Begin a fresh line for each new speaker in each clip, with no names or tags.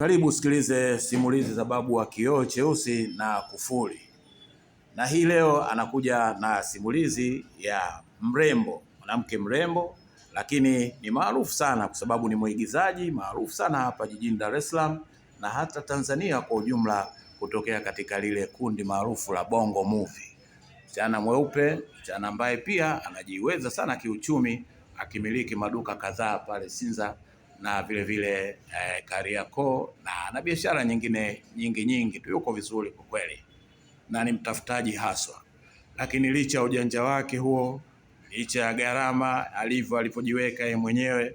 Karibu usikilize simulizi za babu wa Kioo Cheusi na Kufuli. Na hii leo anakuja na simulizi ya mrembo, mwanamke mrembo, lakini ni maarufu sana kwa sababu ni mwigizaji maarufu sana hapa jijini Dar es Salaam na hata Tanzania kwa ujumla, kutokea katika lile kundi maarufu la Bongo Movie. Msichana mweupe, msichana ambaye pia anajiweza sana kiuchumi, akimiliki maduka kadhaa pale Sinza na vile vile Kariakoo na biashara nyingine nyingi tu. Yuko vizuri kwa kweli na ni mtafutaji haswa, lakini licha ya ujanja wake huo, licha ya gharama alipojiweka yeye mwenyewe,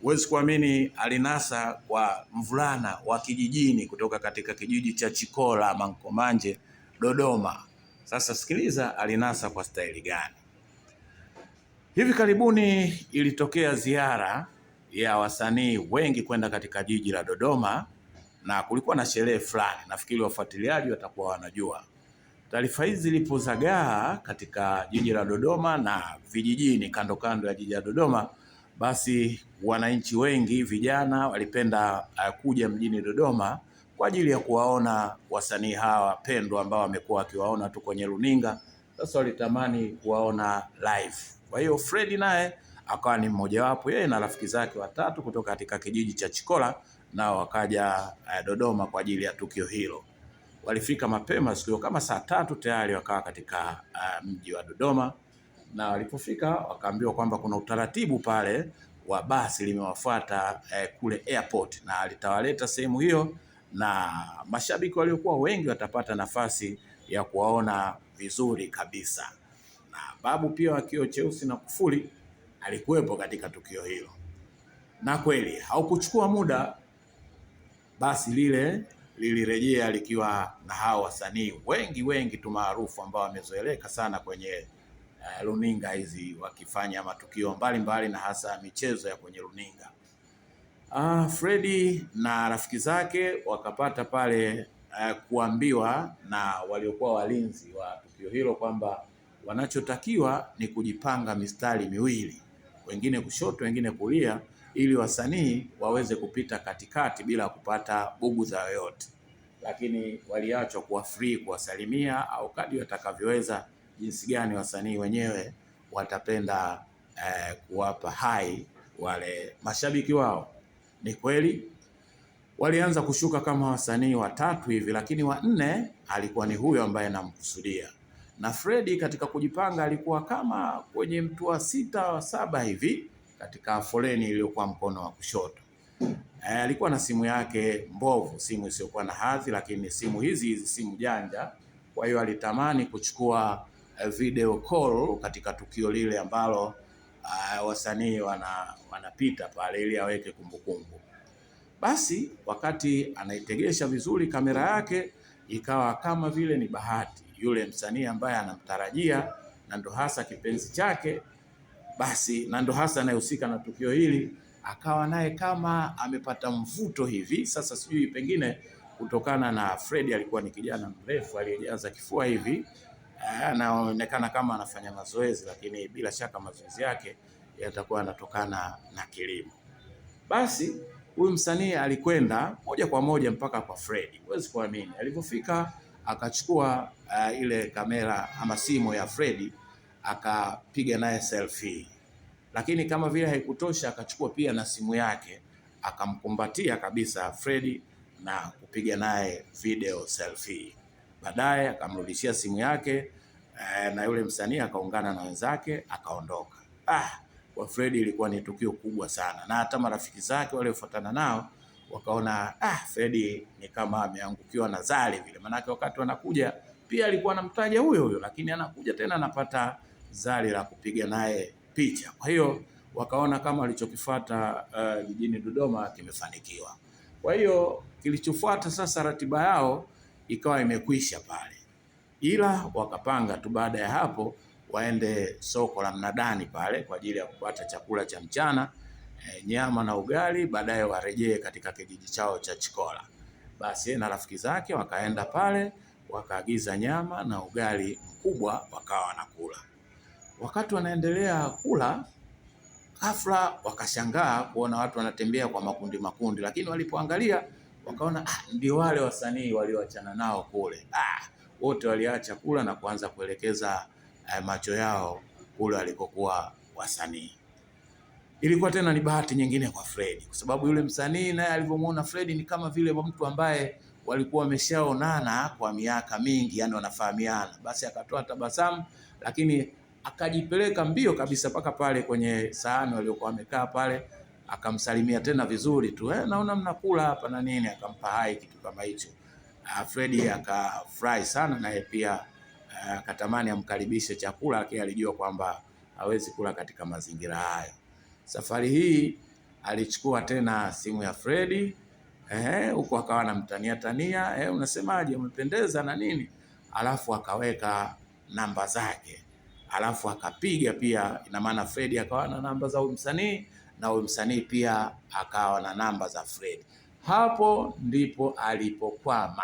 huwezi kuamini alinasa kwa mvulana wa kijijini kutoka katika kijiji cha Chikola Mankomanje, Dodoma. Sasa sikiliza alinasa kwa staili gani. Hivi karibuni ilitokea ziara ya wasanii wengi kwenda katika jiji la Dodoma na kulikuwa na sherehe fulani. Nafikiri wafuatiliaji watakuwa wanajua. Taarifa hizi zilipozagaa katika jiji la Dodoma na vijijini kando kando ya jiji la Dodoma, basi wananchi wengi vijana walipenda kuja mjini Dodoma kwa ajili ya kuwaona wasanii hawa pendwa ambao wamekuwa wakiwaona tu kwenye runinga. Sasa walitamani kuwaona live. Kwa hiyo Fred naye akawa ni mmojawapo, yeye na rafiki zake watatu kutoka katika kijiji cha Chikola, nao wakaja Dodoma kwa ajili ya tukio hilo. Walifika mapema siku kama saa 3 tayari wakawa katika mji wa Dodoma, na walipofika wakaambiwa kwamba kuna utaratibu pale wa basi limewafuata kule airport na litawaleta sehemu hiyo, na mashabiki waliokuwa wengi watapata nafasi ya kuwaona vizuri kabisa. Na babu pia wa Kioo Cheusi na Kufuli alikuwepo katika tukio hilo. Na kweli haukuchukua muda, basi lile lilirejea likiwa na hao wasanii wengi tu maarufu ambao wamezoeleka sana kwenye runinga hizi, wakifanya matukio mbalimbali na hasa michezo ya kwenye runinga. Freddy na rafiki zake wakapata pale kuambiwa na waliokuwa walinzi wa tukio hilo kwamba wanachotakiwa ni kujipanga mistari miwili, wengine kushoto wengine kulia, ili wasanii waweze kupita katikati bila kupata bughudha yoyote, lakini waliachwa kuwa free kuwasalimia au kadri watakavyoweza, jinsi gani wasanii wenyewe watapenda kuwapa hai wale mashabiki wao. Ni kweli walianza kushuka kama wasanii watatu hivi, lakini wa 4 alikuwa ni huyo ambaye namkusudia. Na Freddy katika kujipanga alikuwa kama kwenye mtu wa 6 wa 7 hivi katika foleni iliyokuwa mkono wa kushoto. Alikuwa na simu yake mbovu, simu isiyokuwa na hadhi, lakini simu hizi simu janja. Kwa hiyo alitamani kuchukua video call katika tukio lile ambalo wasanii wanapita pale ili aweke kumbukumbu. Basi wakati anaitegesha vizuri kamera yake, ikawa kama vile ni bahati, yule msanii ambaye anamtarajia na ndo hasa kipenzi chake, basi na ndo hasa anayehusika na tukio hili, akawa naye kama amepata mvuto hivi. Sasa sijui pengine kutokana na Freddy alikuwa ni kijana mrefu aliyejaza kifua hivi, anaonekana kama anafanya mazoezi, lakini bila shaka mazoezi yake yatakuwa yanatokana na kilimo. Basi huyu msanii alikwenda moja kwa moja mpaka kwa Freddy. Huwezi kuamini, alipofika akachukua ile kamera ama simu ya Freddy akapiga naye selfie. Lakini kama vile haikutosha, akachukua pia na simu yake akamkumbatia kabisa Freddy na kupiga naye video selfie. Baadaye akamrudishia simu yake na yule msanii akaungana na wenzake akaondoka. Kwa Freddy ilikuwa ni tukio kubwa sana, na hata marafiki zake waliofuatana nao wakaona Freddy ni kama ameangukiwa na zali vile, manake wakati wanakuja pia alikuwa anamtaja huyo, lakini anakuja tena anapata zali la kupiga naye picha. Kwa hiyo wakaona kama alichokifuata jijini Dodoma kimefanikiwa. Kwa hiyo kilichofuata sasa, ratiba yao ikawa imekwisha pale, ila wakapanga tu baada ya hapo waende soko la Mnadani pale kwa ajili ya kupata chakula cha mchana, nyama na ugali, baadaye warejee katika kijiji chao cha Chikola. Basi na rafiki zake wakaenda pale wakaagiza nyama na ugali mkubwa, wakawa wanakula. Wakati wanaendelea kula, ghafla wakashangaa kuona watu wanatembea kwa makundi, lakini walipoangalia wakaona ndio wale wasanii walioachana nao kule. Wote waliacha kula na kuanza kuelekeza macho yao kule walikokuwa wasanii. Ilikuwa tena ni bahati nyingine kwa Fred, kwa sababu yule msanii naye alivyomuona Fred ni kama vile mtu ambaye walikuwa wameshaonana kwa miaka mingi, yani wanafahamiana. Basi akatoa tabasamu, lakini akajipeleka mbio kabisa mpaka pale kwenye sahani waliokuwa wamekaa pale, akamsalimia tena vizuri tu, naona mnakula hapa na nini, akampa hai kitu kama hicho. Fred akafurahi sana, naye pia akatamani amkaribishe chakula, lakini alijua kwamba hawezi kula katika mazingira hayo. Safari hii alichukua tena simu ya Fred, huko akawa anamtania tania, unasemaje, umependeza na nini, alafu akaweka namba zake, alafu akapiga pia. Ina maana Fred akawa na namba za huyu msanii na huyu msanii pia akawa na namba za Fred. Hapo ndipo alipokwama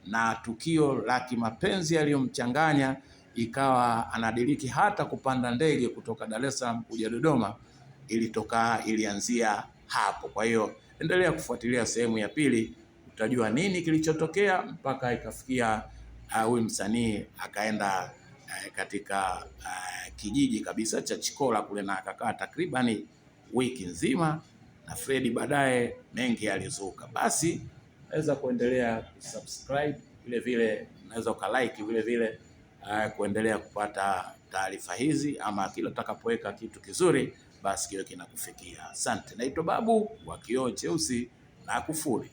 na tukio la kimapenzi aliyomchanganya, ikawa anadiriki hata kupanda ndege kutoka Dar es Salaam kuja Dodoma, ilianzia hapo. Kwa hiyo endelea kufuatilia sehemu ya pili, utajua nini kilichotokea mpaka ikafikia huyu msanii akaenda katika kijiji kabisa cha Chikola kule, na akakaa takribani wiki nzima na Fred. Baadaye mengi alizuka. Basi naweza kuendelea kusubscribe, vile vile naweza ukalike, vile vile kuendelea kupata taarifa hizi, ama kila utakapoweka kitu kizuri basi kiwe kinakufikia. Asante. Naitwa Babu wa Kioo Cheusi na Kufuli.